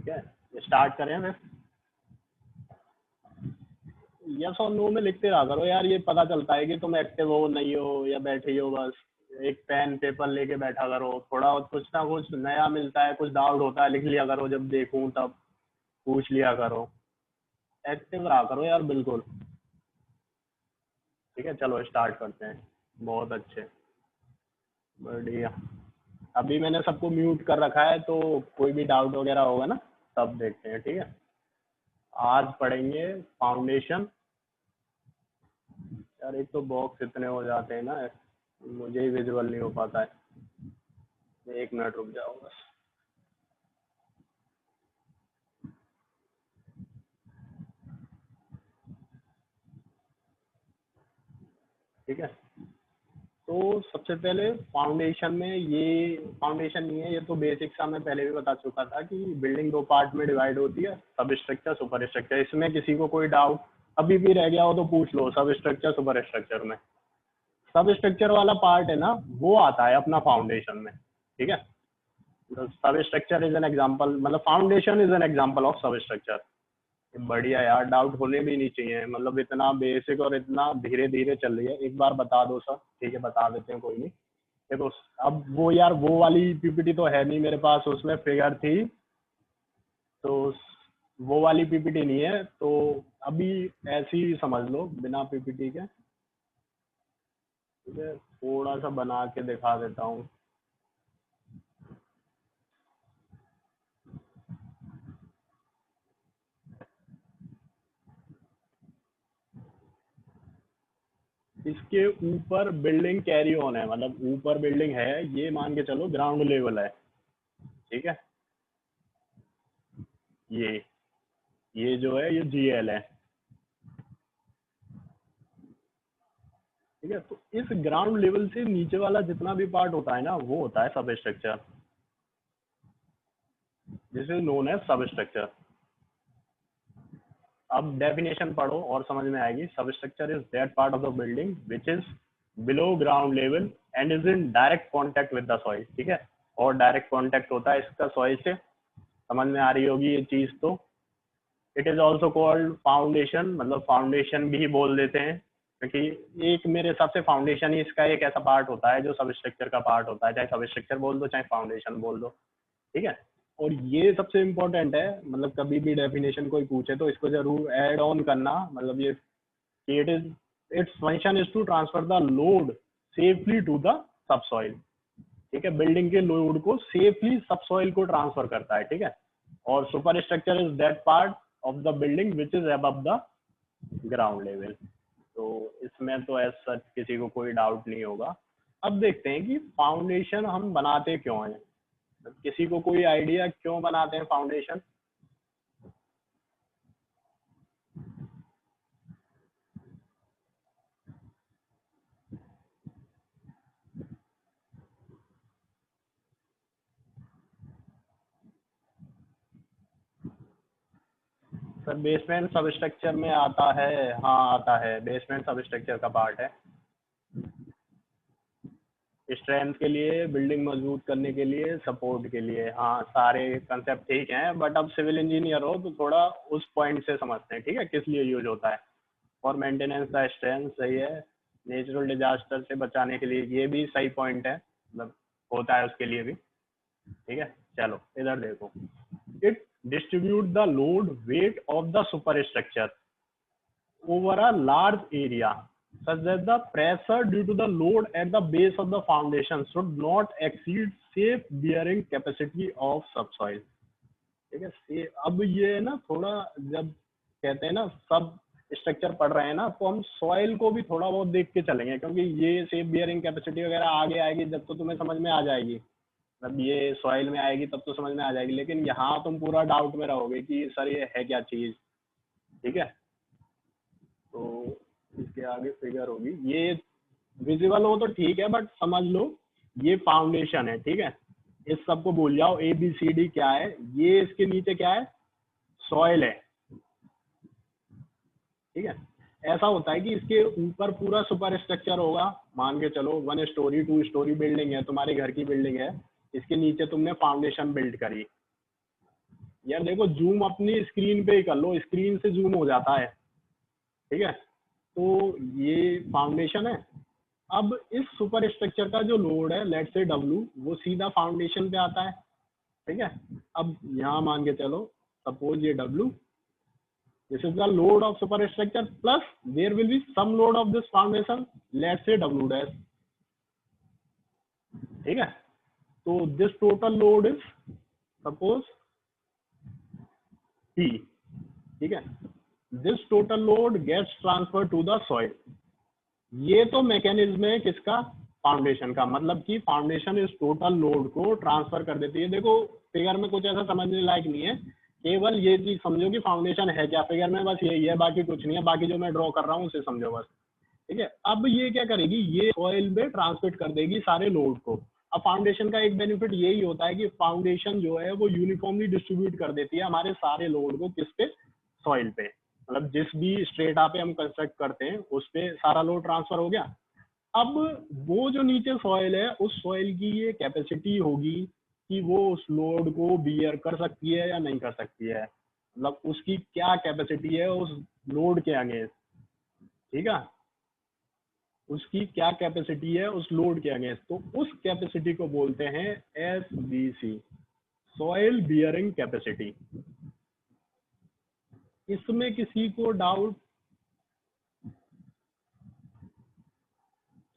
ठीक है, स्टार्ट करें फिर। यस और नो में लिखते रहा करो यार, ये पता चलता है कि तुम एक्टिव हो नहीं हो या बैठे ही हो। बस एक पेन पेपर लेके बैठा करो, थोड़ा कुछ ना कुछ नया मिलता है, कुछ डाउट होता है लिख लिया करो, जब देखूं तब पूछ लिया करो, एक्टिव रहा करो यार बिल्कुल। ठीक है, चलो स्टार्ट करते हैं। बहुत अच्छे, बढ़िया। अभी मैंने सबको म्यूट कर रखा है, तो कोई भी डाउट वगैरह होगा ना तब देखते हैं। ठीक है, आज पढ़ेंगे फाउंडेशन। यार एक तो बॉक्स इतने हो जाते हैं ना, मुझे ही विजुअल नहीं हो पाता है। एक मिनट रुक जाओ बस। ठीक है, तो सबसे पहले फाउंडेशन में, ये फाउंडेशन नहीं है, ये तो बेसिक सा मैं पहले भी बता चुका था कि बिल्डिंग दो पार्ट में डिवाइड होती है, सब स्ट्रक्चर सुपर स्ट्रक्चर। इसमें किसी को कोई डाउट अभी भी रह गया हो तो पूछ लो, सब स्ट्रक्चर सुपर स्ट्रक्चर में। सब स्ट्रक्चर वाला पार्ट है ना, वो आता है अपना फाउंडेशन में। ठीक है, substructure is an example, मतलब foundation is an example of सब स्ट्रक्चर। बढ़िया यार, डाउट होने भी नहीं चाहिए, मतलब इतना बेसिक और इतना धीरे धीरे चल रही है। एक बार बता दो सर, ठीक है बता देते हैं, कोई नहीं। देखो अब वो यार, वो वाली पीपीटी तो है नहीं मेरे पास, उसमें फिगर थी, तो वो वाली पीपीटी नहीं है, तो अभी ऐसी ही समझ लो बिना पीपीटी के। ठीक है, थोड़ा सा बना के दिखा देता हूँ। इसके ऊपर बिल्डिंग कैरी ऑन है, मतलब ऊपर बिल्डिंग है, ये मान के चलो ग्राउंड लेवल है। ठीक है, ये जो है ये जीएल है। ठीक है, तो इस ग्राउंड लेवल से नीचे वाला जितना भी पार्ट होता है ना, वो होता है substructure, this is known as substructure. अब डेफिनेशन पढ़ो और समझ में आएगी। Substructure is that part of the building which is below ground level and is in direct contact with the soil. ठीक है, और डायरेक्ट कॉन्टेक्ट होता है इसका सॉइल से, समझ में आ रही होगी ये चीज। तो it is also called foundation, मतलब फाउंडेशन भी बोल देते हैं, क्योंकि एक मेरे हिसाब से फाउंडेशन ही इसका एक ऐसा पार्ट होता है जो सब स्ट्रक्चर का पार्ट होता है, चाहे सब स्ट्रक्चर बोल दो चाहे फाउंडेशन बोल दो। ठीक है, और ये सबसे इम्पोर्टेंट है, मतलब कभी भी डेफिनेशन कोई पूछे तो इसको जरूर ऐड ऑन करना, मतलब ये it is, its function is to transfer the load safely to the subsoil. ठीक है, बिल्डिंग के लोड को सेफली सबसॉइल को ट्रांसफर करता है। ठीक है, और super structure is that part of the building which is above the ground level. तो इसमें तो ऐसा सच किसी को कोई डाउट नहीं होगा। अब देखते हैं कि फाउंडेशन हम बनाते क्यों हैं, किसी को कोई आइडिया क्यों बनाते हैं फाउंडेशन? सर बेसमेंट सब स्ट्रक्चर में आता है, हाँ आता है, बेसमेंट सब स्ट्रक्चर का पार्ट है। स्ट्रेंथ के लिए, बिल्डिंग मजबूत करने के लिए, सपोर्ट के लिए, हाँ सारे कंसेप्ट ठीक हैं, बट अब सिविल इंजीनियर हो तो थोड़ा उस पॉइंट से समझते हैं। ठीक है, किस लिए यूज होता है। फॉर मेंटेनेंस द स्ट्रेंथ सही है, नेचुरल डिजास्टर से बचाने के लिए, ये भी सही पॉइंट है, मतलब होता है उसके लिए भी। ठीक है, चलो इधर देखो। It distribute the load wait of the super structure over a large area such that the pressure due to the load at the base of the foundation should not exceed safe bearing capacity of subsoil। ठीक है, अब ये ना थोड़ा, जब कहते हैं ना सब स्ट्रक्चर पढ़ रहे हैं ना, तो हम सॉइल को भी थोड़ा बहुत देख के चलेंगे, क्योंकि ये सेफ बियरिंग कैपेसिटी वगैरह आगे आएगी जब तो तुम्हें समझ में आ जाएगी, मतलब ये सॉइल में आएगी तब तो समझ में आ जाएगी, लेकिन यहाँ तुम पूरा डाउट में रहोगे कि सर ये है क्या चीज। ठीक है, तो इसके आगे फिगर होगी, ये विजिबल हो तो ठीक है, बट समझ लो ये फाउंडेशन है। ठीक है, इस सबको भूल जाओ, ए बी सी डी क्या है, ये इसके नीचे क्या है, सॉइल है। ठीक है, ऐसा होता है कि इसके ऊपर पूरा सुपर स्ट्रक्चर होगा, मान के चलो 1 स्टोरी 2 स्टोरी बिल्डिंग है, तुम्हारे घर की बिल्डिंग है, इसके नीचे तुमने फाउंडेशन बिल्ड करी। यार देखो जूम अपनी स्क्रीन पे ही कर लो, स्क्रीन से जूम हो जाता है, ठीक है। तो ये फाउंडेशन है। अब इस सुपर स्ट्रक्चर का जो लोड है लेट से डब्लू, वो सीधा फाउंडेशन पे आता है, ठीक है। अब यहाँ मान के चलो, सपोज ये W, this is the load of superstructure plus there will be some load of this foundation let say W dash, ठीक है। तो this total load is suppose P, ठीक है। This total load gets transfer to the soil. ये तो mechanism है किसका, foundation का, मतलब कि फाउंडेशन इस टोटल लोड को ट्रांसफर कर देती है। देखो फिगर में कुछ ऐसा समझने लायक नहीं है, केवल ये चीज समझो कि फाउंडेशन है क्या फिगर में, बस यही है, बाकी कुछ नहीं है, बाकी जो मैं ड्रॉ कर रहा हूँ उसे समझो बस, ठीक है। अब ये क्या करेगी, ये सॉइल में ट्रांसमिट कर देगी सारे लोड को। अब फाउंडेशन का एक बेनिफिट यही होता है कि फाउंडेशन जो है वो यूनिफॉर्मली डिस्ट्रीब्यूट कर देती है हमारे सारे लोड को, किस पे, सॉइल पे। मतलब जिस भी स्ट्रेटा पे हम कंस्ट्रक्ट करते हैं उस पे सारा लोड ट्रांसफर हो गया। अब वो जो नीचे सॉइल है, उस सॉइल की ये कैपेसिटी होगी कि वो उस लोड को बियर कर सकती है या नहीं कर सकती है, मतलब उसकी क्या कैपेसिटी है उस लोड के अगेंस्ट, ठीक है। उसकी क्या कैपेसिटी है उस लोड के अगेंस्ट, तो उस कैपेसिटी को बोलते हैं SBC, सॉइल बियरिंग कैपेसिटी। इसमें किसी को डाउट?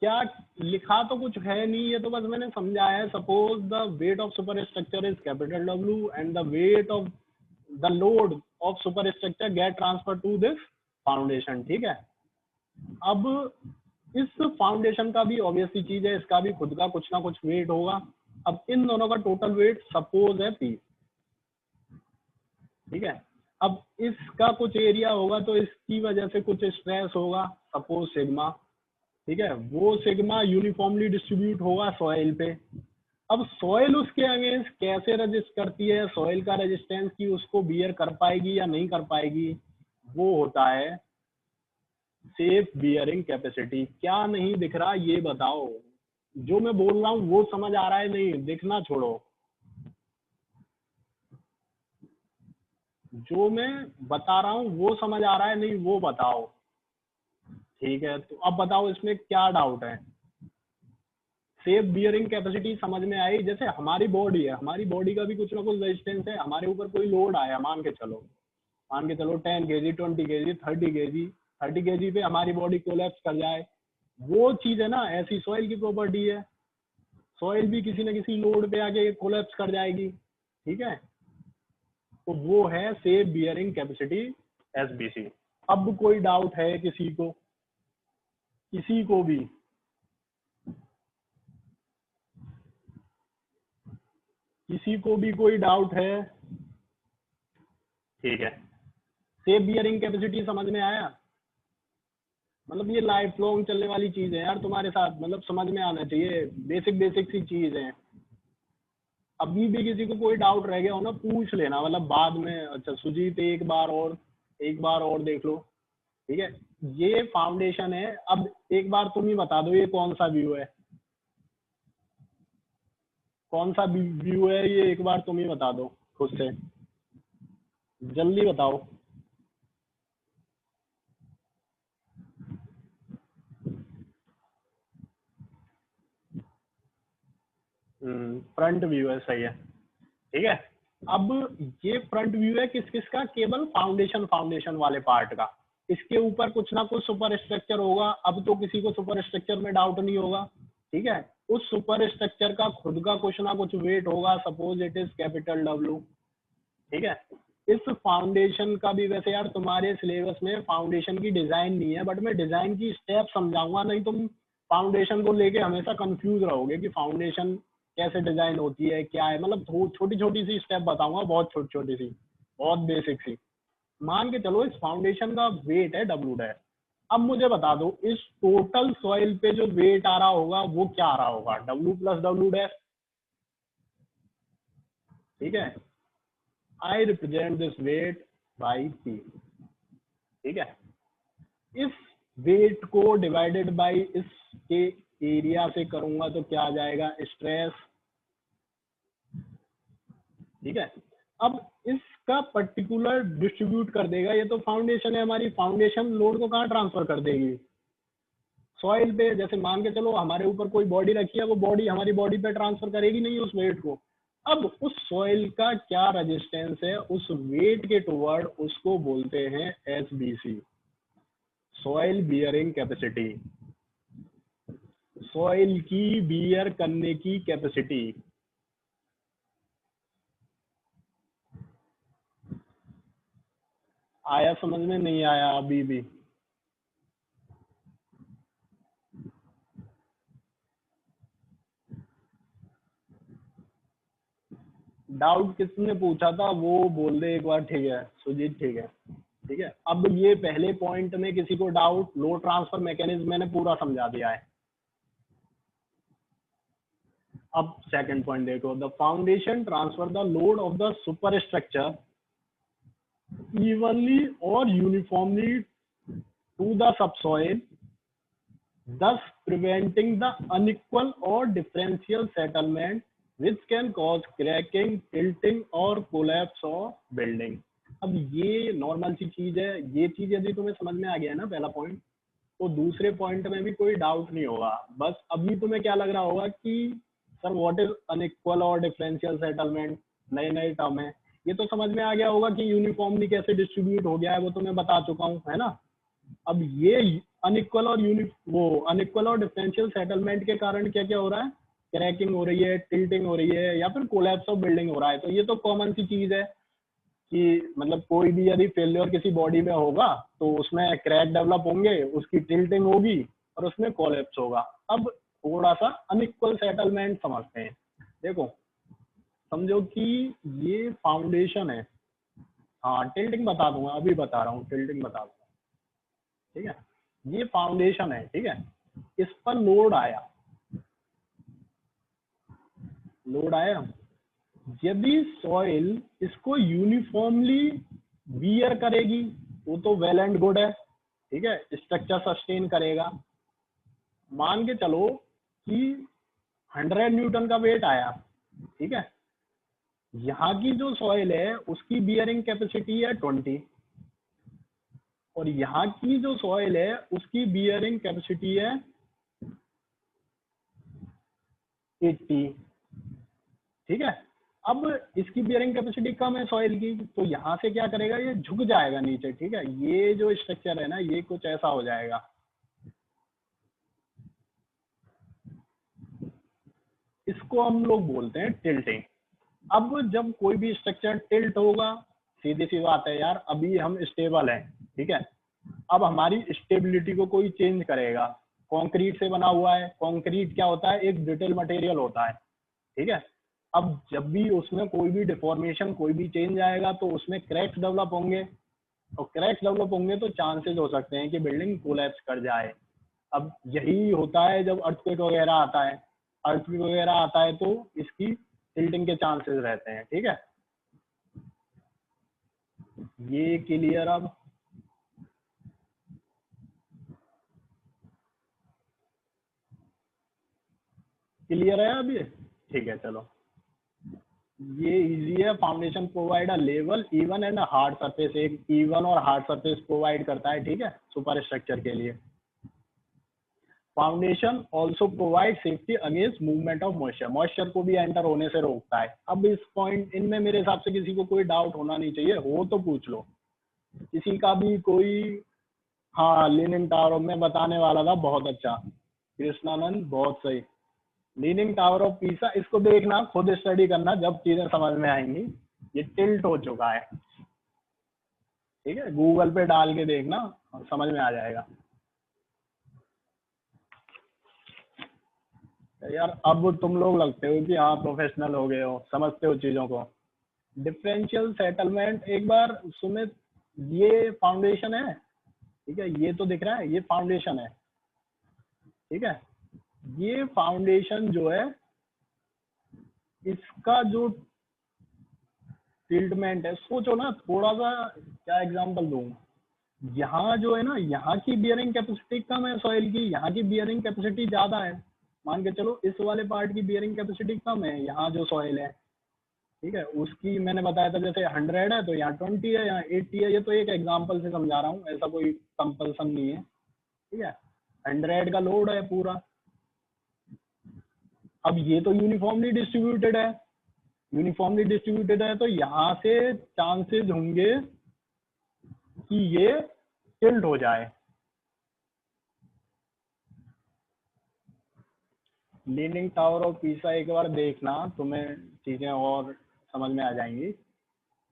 क्या लिखा तो कुछ है नहीं, ये तो बस मैंने समझाया है। Suppose the weight of superstructure is capital W and the weight of the load of superstructure get transfer to this foundation, ठीक है। अब इस फाउंडेशन का भी ऑब्वियस सी चीज है, इसका भी खुद का कुछ ना कुछ वेट होगा। अब इन दोनों का टोटल वेट सपोज है P, ठीक है। अब इसका कुछ एरिया होगा तो इसकी वजह से कुछ स्ट्रेस होगा, सपोज सिग्मा, ठीक है। वो सिग्मा यूनिफॉर्मली डिस्ट्रीब्यूट होगा सॉइल पे। अब सॉइल उसके अगेंस्ट कैसे रजिस्ट करती है, सॉइल का रेजिस्टेंस की उसको बियर कर पाएगी या नहीं कर पाएगी, वो होता है सेफ बियरिंग कैपेसिटी। क्या नहीं दिख रहा ये बताओ, जो मैं बोल रहा हूँ वो समझ आ रहा है नहीं, दिखना छोड़ो, जो मैं बता रहा हूँ वो समझ आ रहा है नहीं वो बताओ, ठीक है। तो अब बताओ इसमें क्या डाउट है। सेफ बियरिंग कैपेसिटी समझ में आई, जैसे हमारी बॉडी है, हमारी बॉडी का भी कुछ ना कुछ रेजिस्टेंस है। हमारे ऊपर कोई लोड आया, मान के चलो 10 kg, 20 kg, 30 kg, 30 kg पे हमारी बॉडी कोलैप्स कर जाए, वो चीज है ना, ऐसी सॉइल की प्रॉपर्टी है। सॉइल भी किसी न किसी लोड पे आके कोलैप्स कर जाएगी, ठीक है। तो वो है सेफ बियरिंग कैपेसिटी SBC। अब कोई डाउट है किसी को, किसी को भी? किसी को भी कोई डाउट है? ठीक है, सेफ बियरिंग कैपेसिटी समझ में आया। मतलब ये लाइफ लॉन्ग चलने वाली चीज है यार तुम्हारे साथ, मतलब समझ में आना चाहिए, बेसिक बेसिक सी चीज है। अभी भी किसी को कोई डाउट रह गया हो ना, पूछ लेना, मतलब बाद में। अच्छा सुजीत, एक बार और देख लो, ठीक है। ये फाउंडेशन है। अब एक बार तुम ही बता दो ये कौन सा व्यू है, कौन सा व्यू है ये, एक बार तुम ही बता दो खुद से, जल्दी बताओ। फ्रंट व्यू है, सही है, ठीक है। अब ये फ्रंट व्यू है किस किस का, केवल फाउंडेशन वाले पार्ट का। इसके ऊपर कुछ ना कुछ सुपर स्ट्रक्चर होगा। अब तो किसी को सुपर स्ट्रक्चर में डाउट नहीं होगा, ठीक है। उस सुपर स्ट्रक्चर का खुद का कुछ ना कुछ वेट होगा, suppose it is capital W, ठीक है। इस फाउंडेशन का भी, वैसे यार तुम्हारे सिलेबस में फाउंडेशन की डिजाइन नहीं है, बट मैं डिजाइन की स्टेप समझाऊंगा, नहीं तुम फाउंडेशन को लेके हमेशा कंफ्यूज रहोगे कि फाउंडेशन कैसे डिजाइन होती है, क्या है। मतलब छोटी छोटी सी स्टेप बताऊंगा, बहुत छोटी छोटी सी, बहुत बेसिक सी। मान के चलो इस फाउंडेशन का वेट है W डैश। अब मुझे बता दो इस टोटल सॉइल पे जो वेट आ रहा होगा वो क्या आ रहा होगा, W प्लस W डैश, ठीक है। I represent this weight by P, ठीक है। इस वेट को डिवाइडेड बाय इसके एरिया से करूंगा तो क्या आ जाएगा, स्ट्रेस, ठीक है। अब इसका पर्टिकुलर डिस्ट्रीब्यूट कर देगा, ये तो फाउंडेशन है हमारी, फाउंडेशन लोड को कहाँ ट्रांसफर कर देगी, सॉइल पे। जैसे मान के चलो हमारे ऊपर कोई बॉडी रखी है, वो बॉडी हमारी बॉडी पे ट्रांसफर करेगी नहीं उस वेट को। अब उस सॉइल का क्या रेजिस्टेंस है उस वेट के टुवर्ड, उसको बोलते हैं SBC, soil bearing capacity, soil की बियर करने की कैपेसिटी। आया समझ में, नहीं आया अभी भी? डाउट किसने पूछा था वो बोल दे एक बार, ठीक है सुजीत, ठीक है ठीक है। अब ये पहले पॉइंट में किसी को डाउट, लोड ट्रांसफर मैकेनिज्म मैंने पूरा समझा दिया है। अब सेकंड पॉइंट देखो, the foundation transfer the load of the super structure evenly or uniformly to the subsoil, thus preventing the unequal or differential settlement which can cause cracking, tilting or collapse of building। अब ये normal सी चीज है, ये चीज यदि तुम्हें समझ में आ गया है ना पहला पॉइंट, तो दूसरे पॉइंट में भी कोई डाउट नहीं होगा। बस अभी तुम्हें क्या लग रहा होगा कि सर व्हाट इज अनइक्वल और डिफरेंशियल सेटलमेंट, नए नए टर्म है। ये तो समझ में आ गया होगा कि यूनिफॉर्मली कैसे डिस्ट्रीब्यूट हो गया है, वो तो मैं बता चुका हूँ, है ना। अब ये अनइक्वल और अनइक्वल और डिफरेंशियल सेटलमेंट के कारण क्या क्या हो रहा है, क्रैकिंग हो रही है, टिल्टिंग हो रही है, या फिर कोलैप्स ऑफ बिल्डिंग हो रहा है। तो ये तो कॉमन सी चीज है कि मतलब कोई भी यदि फेलियर किसी बॉडी में होगा तो उसमें क्रैक डेवलप होंगे, उसकी टिल्टिंग होगी और उसमें कोलैप्स होगा। अब थोड़ा सा अनइक्वल सेटलमेंट समझते हैं। देखो समझो कि ये फाउंडेशन है, हाँ टिल्टिंग बता दूंगा, अभी बता रहा हूँ, टिल्टिंग बता दूंगा, ठीक है। ये फाउंडेशन है, ठीक है, इस पर लोड आया, लोड आया, यदि सॉइल इसको यूनिफॉर्मली बियर करेगी वो तो वेल एंड गुड है, ठीक है, स्ट्रक्चर सस्टेन करेगा। मान के चलो कि 100 न्यूटन का वेट आया, ठीक है, यहाँ की जो सॉइल है उसकी बियरिंग कैपेसिटी है 20 और यहाँ की जो सॉइल है उसकी बियरिंग कैपेसिटी है 80, ठीक है। अब इसकी बियरिंग कैपेसिटी कम है सॉइल की, तो यहाँ से क्या करेगा, ये झुक जाएगा नीचे, ठीक है। ये जो स्ट्रक्चर है ना, ये कुछ ऐसा हो जाएगा, इसको हम लोग बोलते हैं टिल्टिंग। अब जब कोई भी स्ट्रक्चर टिल्ट होगा, सीधी सी बात है यार, अभी हम स्टेबल हैं, ठीक है, अब हमारी स्टेबिलिटी को कोई चेंज करेगा। कंक्रीट से बना हुआ है, कंक्रीट क्या होता है, एक ब्रिटल मटेरियल होता है, ठीक है। अब जब भी उसमें कोई भी डिफॉर्मेशन, कोई भी चेंज आएगा तो उसमें क्रैक्स डेवलप होंगे, और क्रैक्स डेवलप होंगे तो चांसेस हो सकते हैं कि बिल्डिंग कोलैप्स कर जाए। अब यही होता है जब अर्थक्वेक वगैरह आता है, अर्थक्वेक वगैरह आता है तो इसकी टिल्टिंग के चांसेस रहते हैं, ठीक है। ये क्लियर? अब क्लियर है अब ये, ठीक है चलो। ये इजी है। Foundation provide a level even and hard surface, एक इवन और हार्ड सरफेस प्रोवाइड करता है, ठीक है, सुपर स्ट्रक्चर के लिए। Foundation also provide safety against movement of moisture, moisture को भी एंटर होने से रोकता है। अब इस पॉइंट इनमें मेरे हिसाब से किसी को कोई डाउट होना नहीं चाहिए, हो तो पूछ लो किसी का भी कोई। हाँ लीनिंग टावर में बताने वाला था, बहुत अच्छा कृष्णानंद, बहुत सही। लीनिंग टावर ऑफ पीसा, इसको देखना, खुद स्टडी करना, जब चीजें समझ में आएंगी। ये टिल्ट हो चुका है, ठीक है, गूगल पे डाल के देखना, समझ में आ जाएगा। यार अब तुम लोग लगते हो कि हाँ प्रोफेशनल हो गए हो, समझते हो चीजों को। डिफरेंशियल सेटलमेंट एक बार सुमित, ये फाउंडेशन है, ठीक है, ये तो दिख रहा है, ये फाउंडेशन है, ठीक है। ये फाउंडेशन जो है, इसका जो टिल्टमेंट है, सोचो ना थोड़ा सा, क्या एग्जांपल दूं। यहाँ जो है ना, यहाँ की बियरिंग कैपेसिटी कम है सॉइल की, यहाँ की बियरिंग कैपेसिटी ज्यादा है। मान के चलो इस वाले पार्ट की बियरिंग कैपेसिटी कम है, यहाँ जो सॉइल है, ठीक है, उसकी मैंने बताया था जैसे 100 है तो यहाँ 20 है, यहाँ 80 है। ये तो एक एग्जांपल से समझा रहा हूँ, ऐसा कोई कंपल्सन नहीं है। ठीक है, 100 का लोड है पूरा। अब ये तो यूनिफॉर्मली डिस्ट्रीब्यूटेड है, यूनिफॉर्मली डिस्ट्रीब्यूटेड है तो यहाँ से चांसेस होंगे कि ये टिल्ट हो जाए। लीनिंग टावर ऑफ पीसा एक बार देखना, तुम्हें चीजें और समझ में आ जाएंगी।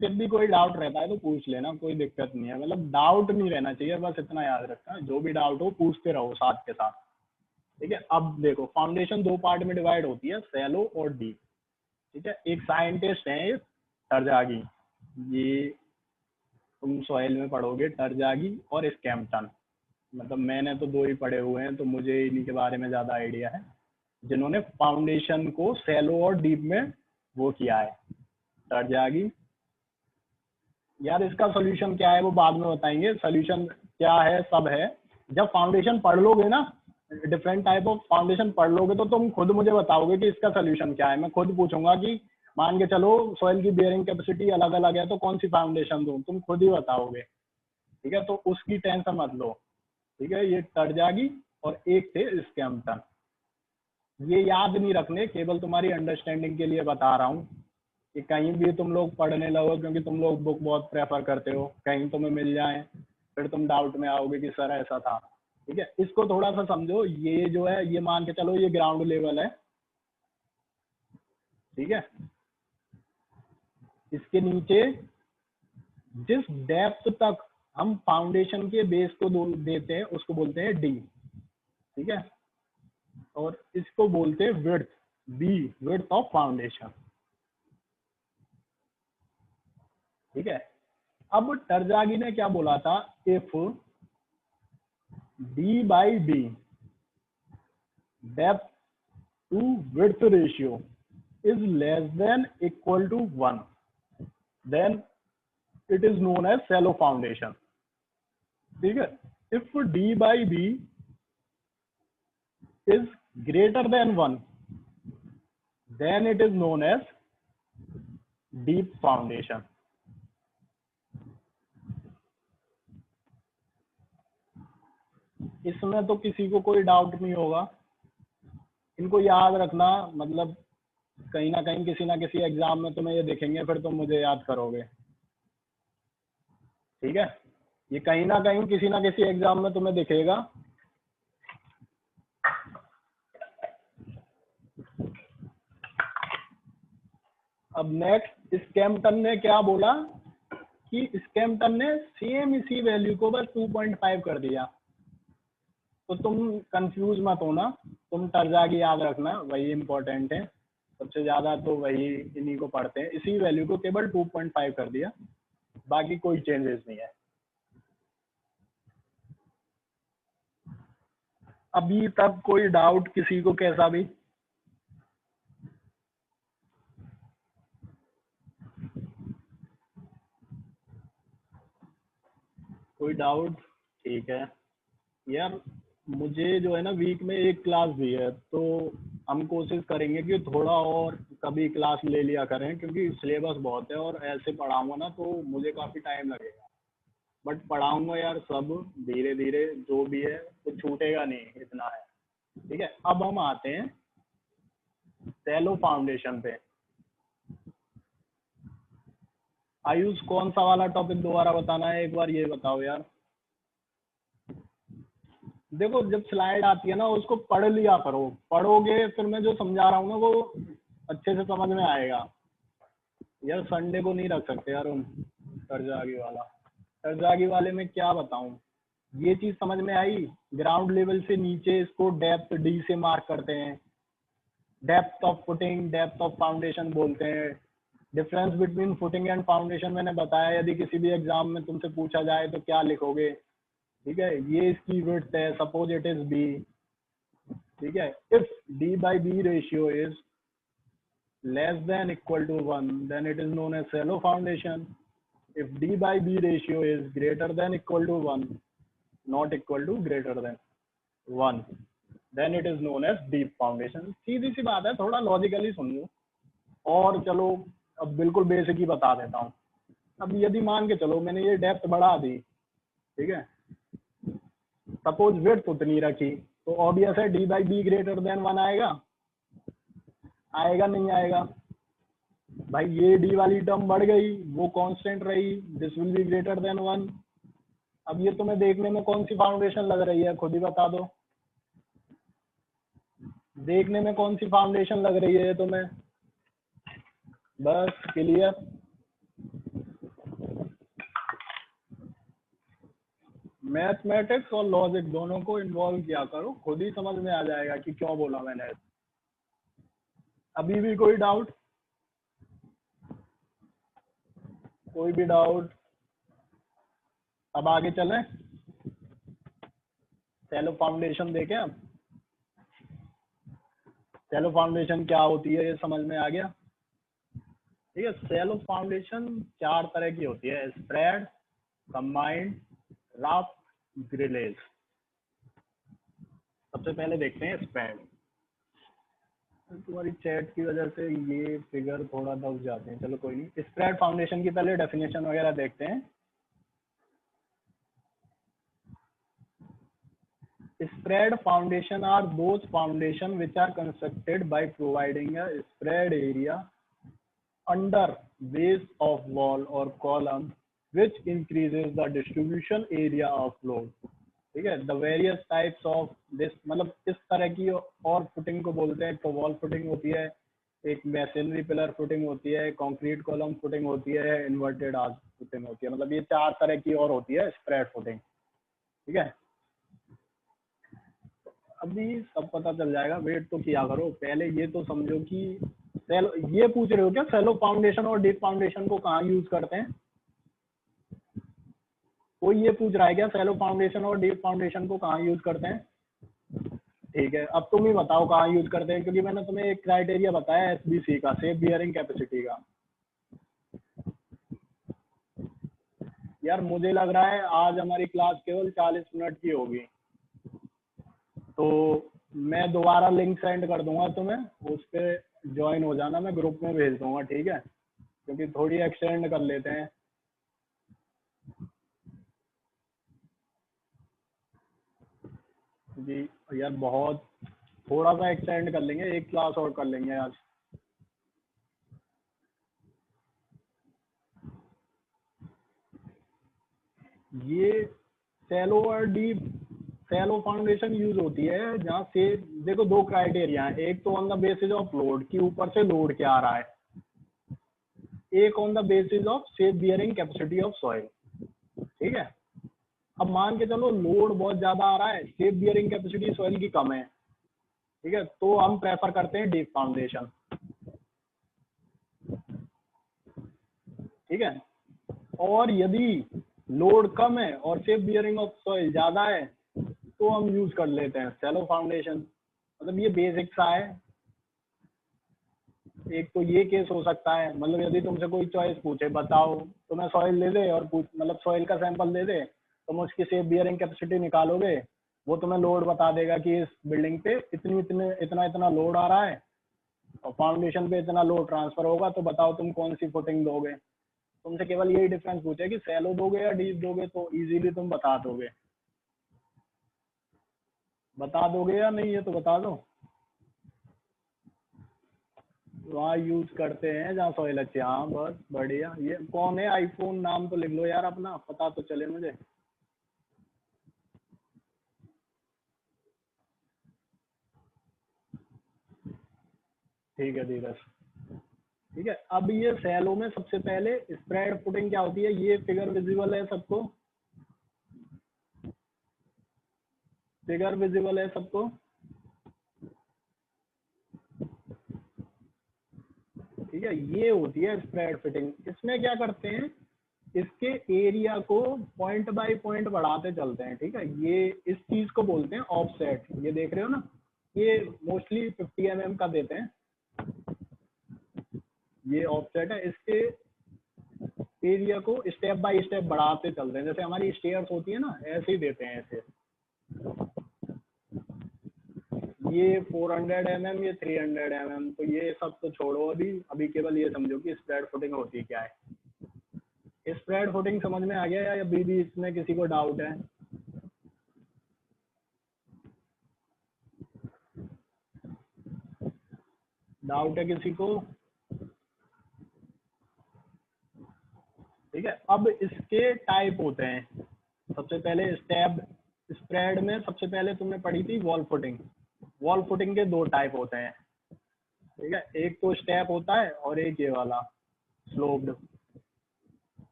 फिर भी कोई डाउट रहता है तो पूछ लेना, कोई दिक्कत नहीं है। मतलब डाउट नहीं रहना चाहिए, बस इतना याद रखना, जो भी डाउट हो पूछते रहो साथ के साथ। ठीक है, अब देखो फाउंडेशन दो पार्ट में डिवाइड होती है, सैलो और डीप। ठीक है, एक साइंटिस्ट है टरजागी, ये तुम सॉइल में पढ़ोगे, टरजागी और स्कैम्पटन। मतलब मैंने तो दो ही पढ़े हुए हैं तो मुझे इन्हीं के बारे में ज्यादा आइडिया है, जिन्होंने फाउंडेशन को सैलो और डीप में वो किया है, टरजागी। यार इसका सोल्यूशन क्या है वो बाद में बताएंगे, सोल्यूशन क्या है सब है। जब फाउंडेशन पढ़ लोगे ना, डिफरेंट टाइप ऑफ फाउंडेशन पढ़ लोगे तो तुम खुद मुझे बताओगे कि इसका सोल्यूशन क्या है। मैं खुद पूछूंगा कि मान के चलो सॉइल की बेयरिंग कैपेसिटी अलग अलग है तो कौन सी फाउंडेशन दूं, तुम खुद ही बताओगे। ठीक है, तो उसकी टेंशन मत लो। ठीक है, ये टरजागी और एक थे स्कैम्पटन। ये याद नहीं रखने, केवल तुम्हारी अंडरस्टैंडिंग के लिए बता रहा हूँ कि कहीं भी तुम लोग पढ़ने लगो, क्योंकि तुम लोग बुक बहुत प्रेफर करते हो, कहीं तुम्हें मिल जाए फिर तुम डाउट में आओगे कि सर ऐसा था। ठीक है, इसको थोड़ा सा समझो। ये जो है ये मान के चलो ये ग्राउंड लेवल है। ठीक है, इसके नीचे जिस डेप्थ तक हम फाउंडेशन के बेस को देते हैं उसको बोलते हैं डी। ठीक है, और इसको बोलते हैं width, B, width of foundation. ठीक है, अब टरजागी ने क्या बोला था, if D by B depth to width ratio is less than equal to 1, then it is known as shallow foundation. ठीक है, if d by b is greater than 1, then it is known as deep foundation. इसमें तो किसी को कोई doubt नहीं होगा, इनको याद रखना। मतलब कहीं ना किसी एग्जाम में तुम्हें ये देखेंगे फिर तुम मुझे याद करोगे। ठीक है, ये कहीं ना किसी एग्जाम में तुम्हें दिखेगा। अब नेक्स्ट स्कैम्पटन ने क्या बोला कि स्कैम्पटन ने सेम इसी वैल्यू को बस 2.5 कर दिया। तो तुम कंफ्यूज मत होना, तुम टरजागी याद रखना, वही इंपॉर्टेंट है सबसे ज्यादा, तो वही इन्हीं को पढ़ते हैं। इसी वैल्यू को केवल 2.5 कर दिया, बाकी कोई चेंजेस नहीं है। अभी तक कोई डाउट किसी को कैसा भी? कोई डाउट? ठीक है यार, मुझे जो है ना वीक में एक क्लास भी है, तो हम कोशिश करेंगे कि थोड़ा और कभी क्लास ले लिया करें, क्योंकि सिलेबस बहुत है और ऐसे पढ़ाऊंगा ना तो मुझे काफ़ी टाइम लगेगा। बट पढ़ाऊंगा यार सब धीरे धीरे, जो भी है तो छूटेगा नहीं, इतना है। ठीक है, अब हम आते हैं सैलो फाउंडेशन पे। आयुष कौन सा वाला टॉपिक दोबारा बताना है, एक बार ये बताओ यार। देखो जब स्लाइड आती है ना उसको पढ़ लिया करो, पढ़ोगे फिर मैं जो समझा रहा हूँ ना वो अच्छे से समझ में आएगा। यार संडे को नहीं रख सकते यार हम टरजागी वाला। टरजागी वाले में क्या बताऊं, ये चीज समझ में आई। ग्राउंड लेवल से नीचे इसको डेप्थ डी से मार्क करते हैं, depth of footing, depth of foundation बोलते हैं। Difference between footing and foundation मैंने बताया, यदि किसी भी एग्जाम में तुमसे पूछा जाए तो क्या लिखोगे। ठीक है, ये इसकी विड्थ है, सपोज इट इज बी। ठीक है, if D by B ratio is less than equal to 1, then it is known as shallow foundation. If d by b ratio is greater than equal to 1, not equal to greater than 1, then it is known as deep foundation. सीधी सी बात है, थोड़ा logically सुन लो। और चलो अब बिल्कुल basic ही बता देता हूँ। अब यदि मान के चलो मैंने ये डेप्थ बढ़ा दी, ठीक है, सपोज विड्थ उतनी रखी, तो ऑब्वियस है D by be greater than 1 आएगा, आएगा नहीं आएगा? भाई ये डी वाली टर्म बढ़ गई, वो कांस्टेंट रही, this will be greater than 1। अब ये तुम्हें देखने में कौन सी फाउंडेशन लग रही है, खुद ही बता दो। देखने में कौन सी फाउंडेशन लग रही है तुम्हें? बस क्लियर। मैथमेटिक्स और लॉजिक दोनों को इन्वॉल्व किया करो, खुद ही समझ में आ जाएगा कि क्यों बोला मैंने। अभी भी कोई डाउट? कोई भी डाउट? अब आगे चलें, शैलो फाउंडेशन देखें। अब शैलो फाउंडेशन क्या होती है ये समझ में आ गया? ठीक है, शैलो फाउंडेशन 4 तरह की होती है, स्प्रेड, कंबाइंड, राफ्ट, ग्रिलेज। सबसे पहले देखते हैं स्प्रेड। तुम्हारी चैट की वजह से ये फिगर थोड़ा दब जाते हैं, चलो कोई नहीं। स्प्रेड फाउंडेशन की पहले डेफिनेशन वगैरह देखते हैं। Spread foundation are those foundation which are constructed by providing a spread area under base of wall or column which increases the distribution area of load। ठीक है, the various types of this, मतलब इस तरह की और footing को बोलते हैं। तो वॉल फुटिंग होती है, एक मैसनरी पिलर फुटिंग होती है, कंक्रीट कॉलम फुटिंग होती है, इन्वर्टेड आर्च फुटिंग होती है। मतलब ये 4 तरह की और होती है स्प्रेड फुटिंग। ठीक है, अभी सब पता चल जाएगा, वेट तो किया करो। पहले ये तो समझो कि सेलो, ये पूछ रहे हो क्या सेलो फाउंडेशन और डीप फाउंडेशन को कहाँ यूज करते हैं? कोई ये पूछ रहा है क्या सेलो फाउंडेशन और डीप फाउंडेशन को कहाँ यूज करते हैं? ठीक है, अब तुम ही बताओ कहाँ यूज करते हैं, क्योंकि मैंने तुम्हें एक क्राइटेरिया बताया एसबीसी का, सेफ बियरिंग कैपेसिटी का। यार मुझे लग रहा है आज हमारी क्लास केवल 40 मिनट की होगी, तो मैं दोबारा लिंक सेंड कर दूंगा तुम्हें, उस पर ज्वाइन हो जाना, मैं ग्रुप में भेज दूंगा। ठीक है, क्योंकि थोड़ी एक्सटेंड कर लेते हैं। जी यार बहुत थोड़ा सा एक्सटेंड कर लेंगे, एक क्लास और कर लेंगे आज। ये शैलो और डीप, शैलो फाउंडेशन यूज होती है जहाँ से, देखो 2 क्राइटेरिया है, एक तो on the basis of load कि ऊपर से लोड क्या आ रहा है, एक on the basis of safe bearing capacity of soil. ठीक है, अब मान के चलो लोड बहुत ज्यादा आ रहा है, सेफ बियरिंग कैपेसिटी सॉइल की कम है, ठीक है, तो हम प्रेफर करते हैं डीप फाउंडेशन। ठीक है, और यदि लोड कम है और सेफ बियरिंग ऑफ सॉइल ज्यादा है तो हम यूज कर लेते हैं शैलो फाउंडेशन। मतलब ये बेसिक सा है। एक तो ये केस हो सकता है, मतलब यदि तुमसे कोई चॉइस पूछे बताओ, तो मैं सॉइल ले दे और पूछ, मतलब सॉइल का सैंपल दे दे, तुम उसकी सेफ बियरिंग कैपेसिटी निकालोगे, वो तुम्हें लोड बता देगा कि इस बिल्डिंग पे इतना इतना लोड आ रहा है और फाउंडेशन पे इतना लोड ट्रांसफर होगा, तो बताओ तुम कौन सी फुटिंग दोगे। तुमसे केवल यही डिफरेंस पूछे कि सैलो दोगे या डीप दोगे, तो इजीली तुम बता दोगे। बता दोगे या नहीं, ये तो बता दो। वहाँ यूज करते हैं जहाँ सॉइल अच्छी। हाँ बस बढ़िया। ये कौन है आईफोन, नाम तो लिख लो यार अपना, पता तो चले मुझे। ठीक है धीरज। ठीक है, अब ये सैलो में सबसे पहले स्प्रेड फुटिंग क्या होती है, ये फिगर विजिबल है सबको? फिगर विजिबल है सबको? ठीक है, ये होती है स्प्रेड फिटिंग। इसमें क्या करते हैं, इसके एरिया को पॉइंट बाय पॉइंट बढ़ाते चलते हैं। ठीक है, ये इस चीज को बोलते हैं ऑफसेट। ये देख रहे हो ना, ये मोस्टली 50 mm का देते हैं, ये ऑफसेट है। इसके एरिया को स्टेप बाय स्टेप बढ़ाते चलते हैं, जैसे हमारी स्टेयर्स होती है ना, ऐसे ही देते हैं ऐसे। ये 400 mm, ये 300 mm, तो ये सब तो छोड़ो अभी। अभी केवल ये समझो कि स्प्रेड फुटिंग होती क्या है। स्प्रेड फुटिंग समझ में आ गया या अभी भी इसमें किसी को डाउट है? डाउट है किसी को? ठीक है, अब इसके टाइप होते हैं। सबसे पहले स्टेप स्प्रेड में सबसे पहले तुमने पढ़ी थी वॉल फुटिंग। वॉल फुटिंग के दो टाइप होते हैं, ठीक है। एक तो स्टेप होता है और एक ये वाला स्लोप्ड,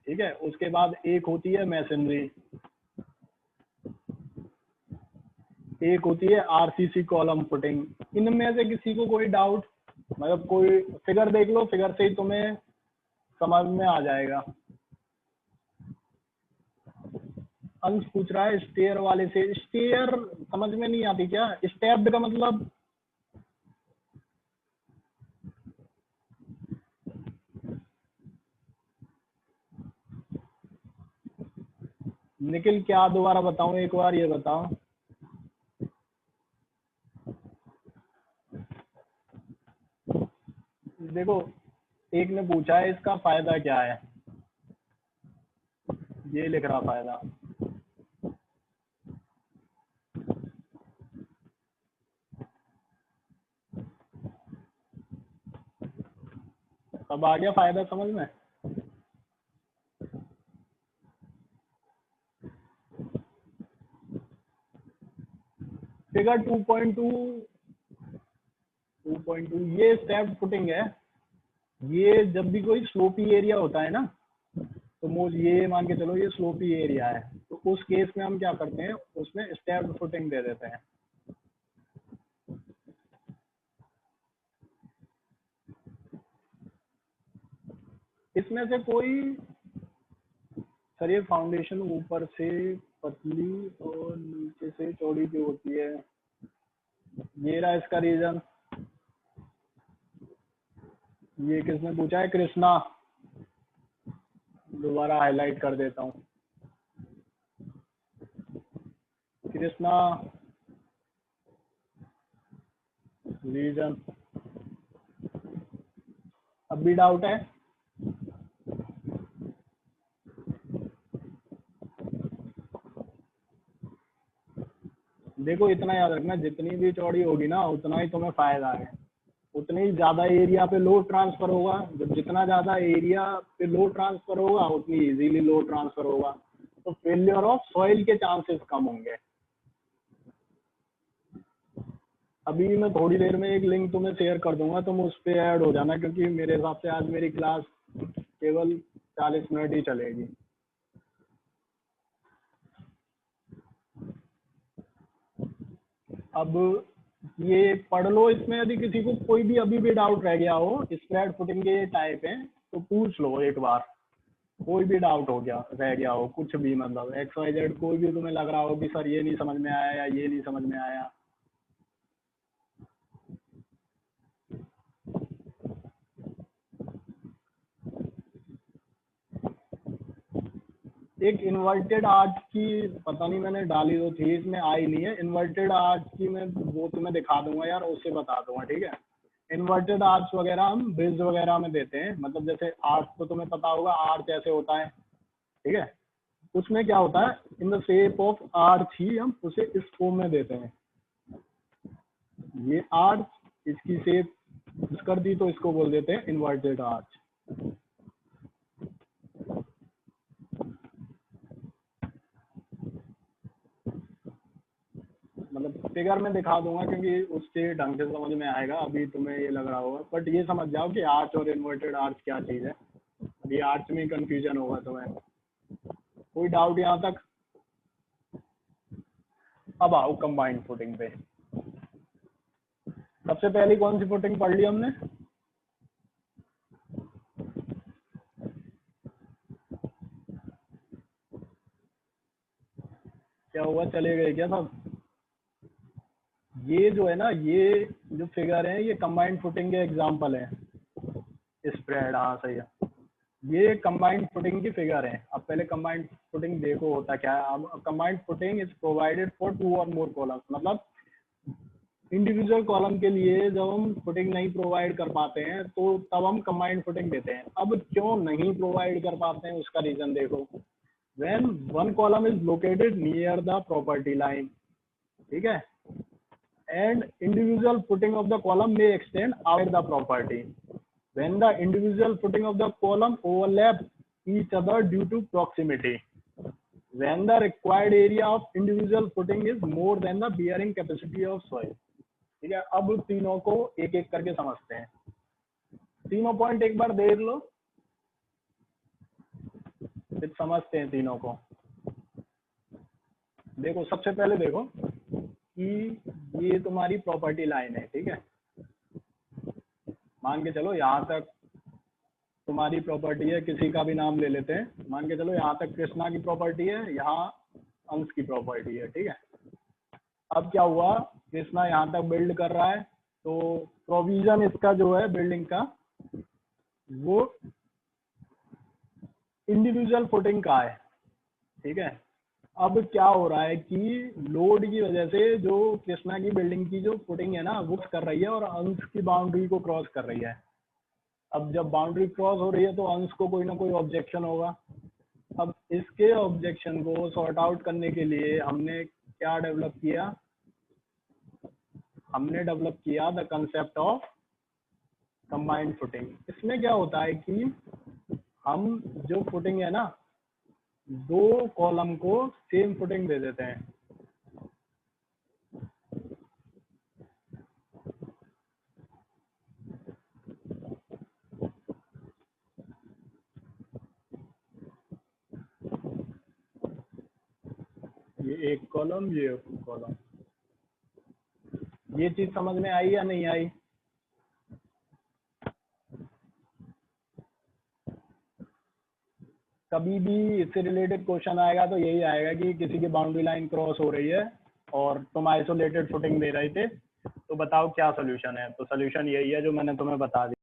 ठीक है। उसके बाद एक होती है मैसनरी, एक होती है आरसीसी कॉलम फुटिंग। इनमें से किसी को कोई डाउट? मतलब कोई फिगर देख लो, फिगर से ही तुम्हें समझ में आ जाएगा। अंश पूछ रहा है स्टेयर वाले से, स्टेयर समझ में नहीं आती क्या? स्टेप्ड का मतलब निखिल क्या दोबारा बताऊं, एक बार ये बताओ। देखो, एक ने पूछा है इसका फायदा क्या है, ये लिख रहा फायदा। अब आ गया फायदा समझ में? फिगर 2.2 ये स्टेप फुटिंग है। ये जब भी कोई स्लोपी एरिया होता है ना, तो मोज ये मान के चलो ये स्लोपी एरिया है, तो उस केस में हम क्या करते हैं, उसमें स्टेप फुटिंग दे देते हैं। इसमें से कोई सर ये फाउंडेशन ऊपर से पतली और नीचे से चौड़ी क्यों होती है, ये रहा इसका रीजन। ये किसने पूछा है? कृष्णा। दोबारा हाईलाइट कर देता हूँ, कृष्णा रीजन। अब भी डाउट है? देखो इतना याद रखना, जितनी भी चौड़ी होगी ना उतना ही तुम्हें फायदा है, उतनी ही ज्यादा एरिया पे लोड ट्रांसफर होगा। जब जितना ज्यादा एरिया पे लोड ट्रांसफर होगा उतनी इजीली लोड ट्रांसफर होगा, तो फेलियर ऑफ सॉइल के चांसेस कम होंगे। अभी मैं थोड़ी देर में एक लिंक तुम्हें शेयर कर दूंगा, तुम उस पर ऐड हो जाना, क्योंकि मेरे हिसाब से आज मेरी क्लास केवल 40 मिनट ही चलेगी। अब ये पढ़ लो, इसमें यदि किसी को कोई भी अभी भी डाउट रह गया हो, स्प्रेड फुटिंग के टाइप है तो पूछ लो एक बार। कोई भी डाउट हो गया रह गया हो, कुछ भी मतलब XYZ, कोई भी तुम्हें लग रहा हो कि सर ये नहीं समझ में आया या ये नहीं समझ में आया। एक इन्वर्टेड आर्च की पता नहीं मैंने डाली तो थी, इसमें आई नहीं है। इन्वर्टेड आर्च की मैं वो तुम्हें दिखा दूंगा यार, उससे बता दूंगा, ठीक है। इन्वर्टेड आर्च वगैरह हम ब्रिज वगैरह में देते हैं, मतलब जैसे आर्च तो तुम्हें पता होगा आर्च ऐसे होता है, ठीक है। उसमें क्या होता है, in the shape of arch ही हम उसे इस फॉर्म में देते हैं। ये आर्च, इसकी शेप कर दी तो इसको बोल देते हैं इन्वर्टेड आर्च। मतलब फिगर में दिखा दूंगा क्योंकि उससे ढंग से समझ में आएगा। अभी तुम्हें ये लग रहा होगा, बट ये समझ जाओ कि आर्च और इन्वर्टेड आर्च क्या चीज है। अभी आर्च में कंफ्यूजन होगा तुम्हें। कोई डाउट यहाँ तक? अब आओ कंबाइंड फुटिंग पे। सबसे पहले कौन सी फुटिंग पढ़ ली हमने? क्या हुआ, चले गए क्या सब? ये जो है ना, ये जो फिगर है ये कंबाइंड फुटिंग के एग्जांपल है। स्प्रेड, हाँ सही है, ये कंबाइंड फुटिंग की फिगर है। अब पहले कंबाइंड फुटिंग देखो होता क्या है। अब combined footing is provided for 2 और मोर कॉलम्स, मतलब इंडिविजुअल कॉलम के लिए जब हम फुटिंग नहीं प्रोवाइड कर पाते हैं तो तब हम कंबाइंड फुटिंग देते हैं। अब क्यों नहीं प्रोवाइड कर पाते हैं उसका रीजन देखो। When one column is located near the property line, ठीक है, and individual footing of the column may extend outside the property when the individual footing of the column overlap each other due to proximity, when the required area of individual footing is more than the bearing capacity of soil। ठीक है, अब तीनों को एक एक करके समझते हैं। तीनों पॉइंट एक बार देख लो, फिर समझते हैं तीनों को। देखो सबसे पहले देखो कि ये तुम्हारी प्रॉपर्टी लाइन है, ठीक है, मान के चलो यहाँ तक तुम्हारी प्रॉपर्टी है, किसी का भी नाम ले लेते हैं, मान के चलो यहाँ तक कृष्णा की प्रॉपर्टी है, यहाँ अंश की प्रॉपर्टी है, ठीक है। अब क्या हुआ, कृष्णा यहाँ तक बिल्ड कर रहा है, तो प्रोविजन इसका जो है बिल्डिंग का वो इंडिविजुअल फुटिंग का है, ठीक है। अब क्या हो रहा है कि लोड की वजह से जो कृष्णा की बिल्डिंग की जो फुटिंग है ना वो कर रही है और अंश की बाउंड्री को क्रॉस कर रही है। अब जब बाउंड्री क्रॉस हो रही है तो अंश को कोई ना कोई ऑब्जेक्शन होगा। अब इसके ऑब्जेक्शन को सॉर्ट आउट करने के लिए हमने क्या डेवलप किया, हमने डेवलप किया the concept of combined footing. इसमें क्या होता है कि हम जो फुटिंग है ना दो कॉलम को सेम फुटिंग दे देते हैं। ये एक कॉलम, ये एक कॉलम। ये चीज समझ में आई या नहीं आई? कभी भी इससे रिलेटेड क्वेश्चन आएगा तो यही आएगा कि किसी की बाउंड्री लाइन क्रॉस हो रही है और तुम आइसोलेटेड फुटिंग दे रहे थे, तो बताओ क्या सोल्यूशन है। तो सोल्यूशन यही है जो मैंने तुम्हें बता दिया।